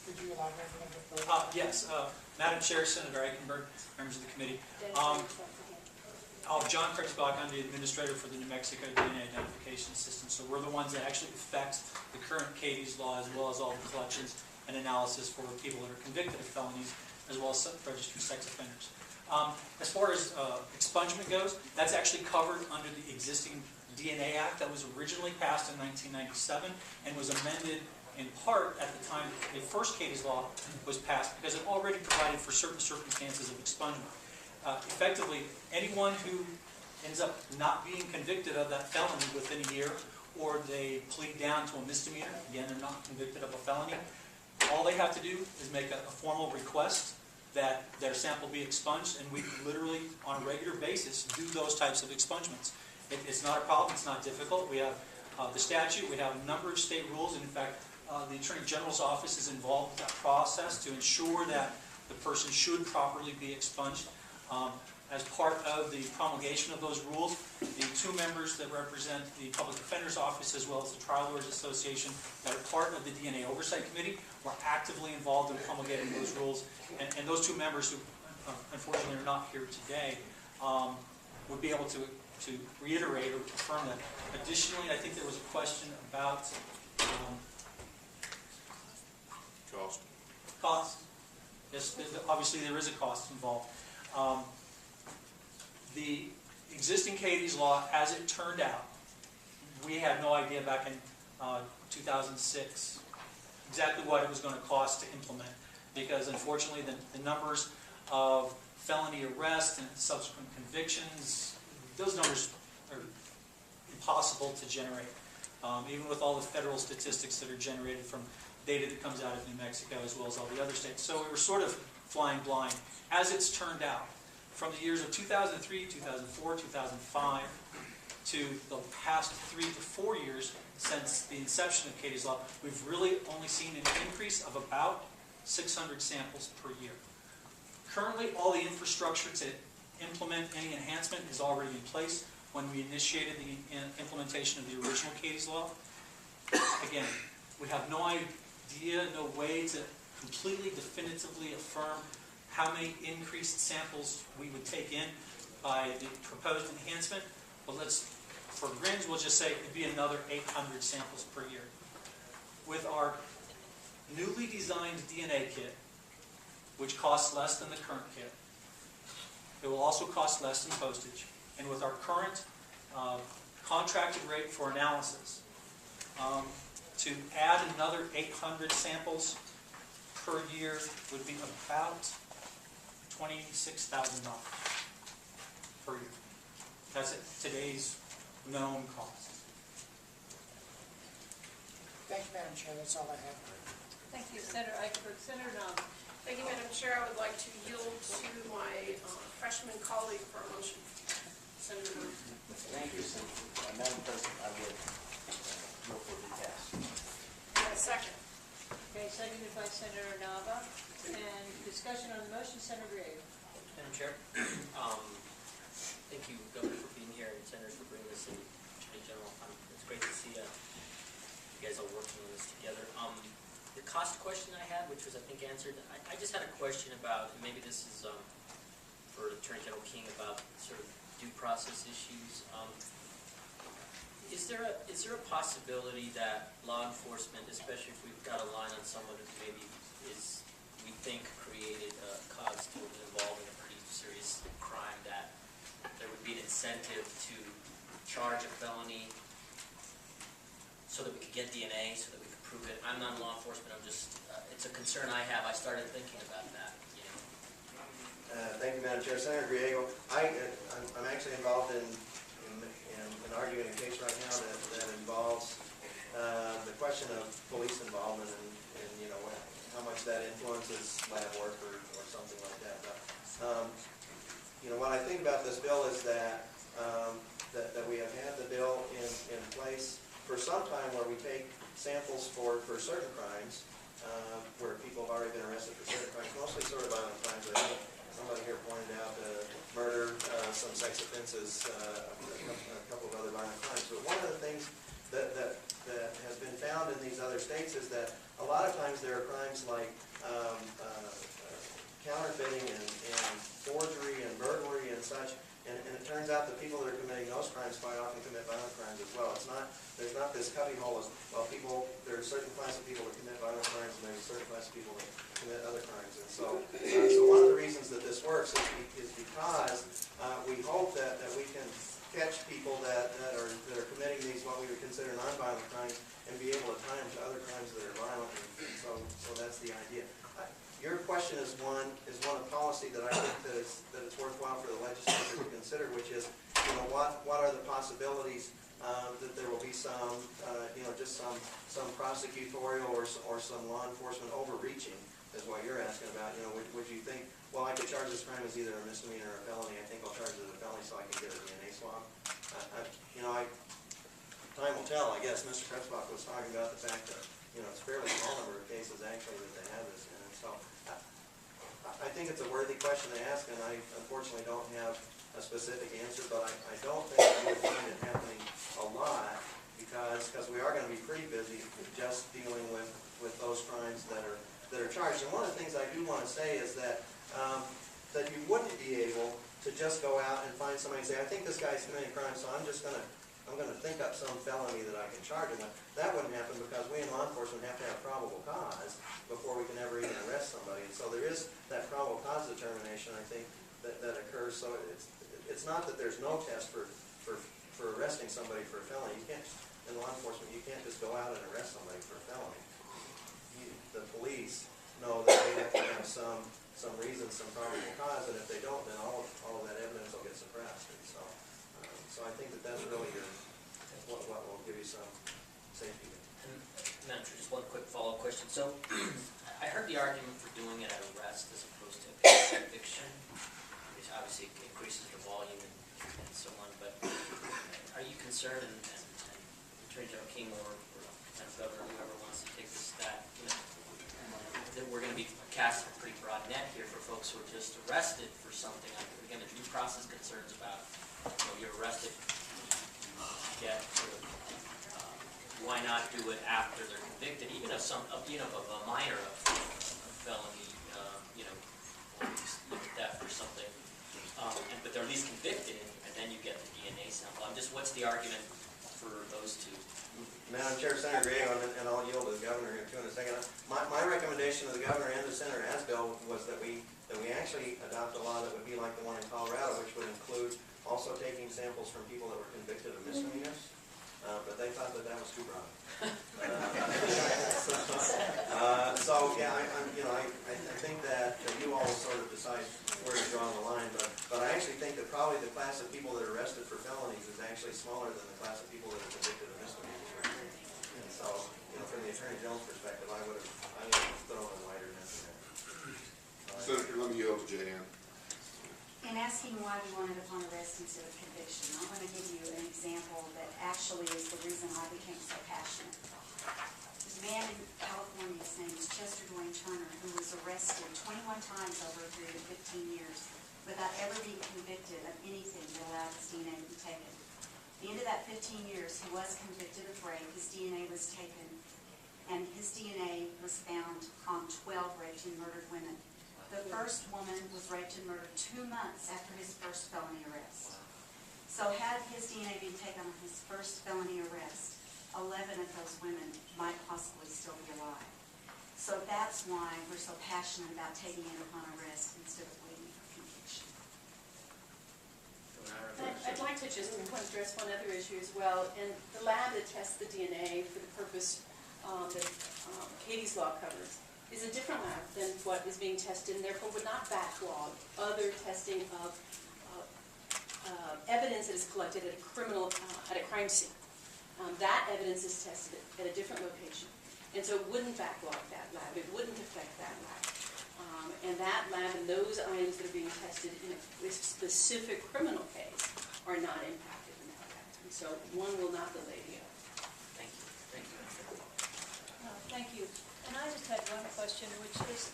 Could you elaborate a little bit further? Yes, Madam Chair, Senator Eichenberg, members of the committee. John Kritzbach, I'm the administrator for the New Mexico DNA identification system. So we're the ones that actually affect the current Katie's law, as well as all the collections and analysis for people that are convicted of felonies, as well as registered sex offenders. As far as expungement goes, that's actually covered under the existing DNA Act that was originally passed in 1997 and was amended in part at the time the first Katie's law was passed, because it already provided for certain circumstances of expungement. Effectively, anyone who ends up not being convicted of that felony within a year, or they plead down to a misdemeanor, again, they're not convicted of a felony, all they have to do is make a formal request that their sample be expunged, and we literally, on a regular basis, do those types of expungements. It's not a problem, it's not difficult. We have the statute, we have a number of state rules, and in fact, the Attorney General's office is involved with that process to ensure that the person should properly be expunged. As part of the promulgation of those rules, the two members that represent the Public Defender's Office as well as the Trial Lawyers Association that are part of the DNA Oversight Committee were actively involved in promulgating those rules. And those two members who unfortunately are not here today would be able to reiterate or confirm that. Additionally, I think there was a question about cost. Yes, obviously there is a cost involved. The existing Katie's law, as it turned out, we had no idea back in 2006 exactly what it was going to cost to implement, because unfortunately the numbers of felony arrests and subsequent convictions, those numbers are impossible to generate, even with all the federal statistics that are generated from data that comes out of New Mexico as well as all the other states. So we were sort of flying blind. As it's turned out, from the years of 2003, 2004, 2005, to the past 3 to 4 years since the inception of Katie's law, we've really only seen an increase of about 600 samples per year. Currently, all the infrastructure to implement any enhancement is already in place. When we initiated the implementation of the original Katie's law, again, we have no idea, no way to completely definitively affirm how many increased samples we would take in by the proposed enhancement, but let's, for grins, we'll just say it'd be another 800 samples per year. With our newly designed DNA kit, which costs less than the current kit, it will also cost less than postage, and with our current contracted rate for analysis, to add another 800 samples per year would be about $26,000 per year. That's at today's known cost. Thank you, Madam Chair. That's all I have. Thank you, Senator Eichenberg. Senator Nava. Thank you, Madam Chair. I would like to yield to my freshman colleague for a motion. Senator Wood. Thank you, Madam President. I would move for the pass. Second. Okay, seconded by Senator Nava. And discussion on the motion, Senator Gray. Madam Chair, thank you, Governor, for being here, and Senators for bringing this in. Attorney General, it's great to see you guys all working on this together. The cost question I had, which was I think answered, I just had a question about, and maybe this is for Attorney General King, about sort of due process issues. Is there a possibility that law enforcement, especially if we've got a line on someone who maybe is, we think, created cause to be involved in a pretty serious crime, that there would be an incentive to charge a felony so that we could get DNA, so that we could prove it? I'm not law enforcement, I'm just, it's a concern I have. I started thinking about that, you know. Thank you, Madam Chair. Senator Griego, I'm actually involved in arguing a case right now that involves the question of police involvement and you know, how much that influences lab work or something like that. But, you know, what I think about this bill is that that we have had the bill in place for some time, where we take samples for certain crimes, where people have already been arrested for certain crimes, mostly sort of violent crimes. I think somebody here pointed out murder, some sex offenses, a couple of other violent crimes. But one of the things that has been found in these other states is that a lot of times there are crimes like counterfeiting and forgery and burglary and such, and it turns out the people that are committing those crimes quite often commit violent crimes as well. There's not this cubbyhole as, well, there are certain class of people that commit violent crimes, and there's a certain class of people that commit other crimes. And so one of the reasons that this works is because we hope that we can catch people that are committing these, what we would consider nonviolent crimes, and be able to tie them to other crimes that are violent. And so that's the idea. Your question is one of policy that I think that it's worthwhile for the legislature to consider, which is, what are the possibilities that there will be some, just some prosecutorial or some law enforcement overreaching, is what you're asking about. Would you think, well, I could charge this crime as either a misdemeanor or a felony. I think I'll charge it as a felony so I can get a DNA swab. Time will tell, I guess. Mr. Krebsbach was talking about the fact that, it's a fairly small number of cases actually that they have this in. And so I think it's a worthy question to ask, and I unfortunately don't have a specific answer, but I don't think you would find it happening a lot because we are going to be pretty busy just dealing with those crimes that are charged. And one of the things I do want to say is that you wouldn't be able to just go out and find somebody and say, I think this guy's committing crime, so I'm going to think up some felony that I can charge him with. That wouldn't happen because we in law enforcement have to have probable cause before we can ever even arrest somebody. And so there is that probable cause determination, I think, that occurs. So it's not that there's no test for arresting somebody for a felony. You can't, in law enforcement, you can't just go out and arrest somebody for a felony. The police know that they have to have some reason, some probable cause, and if they don't, then all of that evidence will get suppressed. And so I think that's really what will give you some safety. And Madam Chair, just one quick follow-up question. So I heard the argument for doing it at arrest as opposed to conviction, which obviously increases the volume and so on, but are you concerned, and Attorney General King or Lieutenant Governor, whoever wants to take this stat, that we're going to be casting a pretty broad net here for folks who are just arrested for something? Again, the due process concerns about, you're arrested, why not do it after they're convicted, even of a minor felony, theft or something, but they're at least convicted, and then you get the DNA sample. What's the argument for those two? Madam Chair, Senator Griego, and I'll yield to the Governor here too in a second. My recommendation to the Governor and to Senator Asbill was that we actually adopt a law that would be like the one in Colorado, which would include also taking samples from people that were convicted of misdemeanors, but they thought that was too broad. So yeah, I think that you all will sort of decide where to draw the line, but I actually think that probably the class of people that are arrested for felonies is actually smaller than the class of people that are convicted of misdemeanors. And so, from the Attorney General's perspective, I would have thrown a wider net in there. Senator, let me yield to Jan. In asking why we wanted upon arrest instead of conviction, I want to give you an example that actually is the reason I became so passionate. There's a man in California, his name is Chester Dwayne Turner, who was arrested 21 times over a period of 15 years without ever being convicted of anything that allowed his DNA to be taken. At the end of that 15 years, he was convicted of rape. His DNA was taken, and his DNA was found on 12 raped and murdered women. The first woman was raped and murdered 2 months after his first felony arrest. So had his DNA been taken on his first felony arrest, 11 of those women might possibly still be alive. So that's why we're so passionate about taking it upon arrest instead of waiting for conviction. I'd like to just address one other issue as well. And the lab that tests the DNA for the purpose that Katie's law covers is a different lab than what is being tested, and therefore would not backlog other testing of evidence that is collected at a crime scene. That evidence is tested at a different location, and so it wouldn't backlog that lab. It wouldn't affect that lab. And that lab and those items that are being tested in a specific criminal case are not impacted in that lab. And so one will not delay the other. Thank you. Thank you. Thank you. And I just had one question, which is,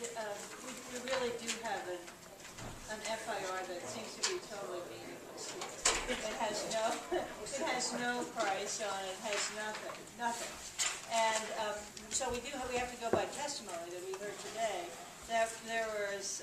we really do have an FIR that seems to be totally meaningless. It has no price on it, has nothing. And so we have to go by testimony that we heard today, that there was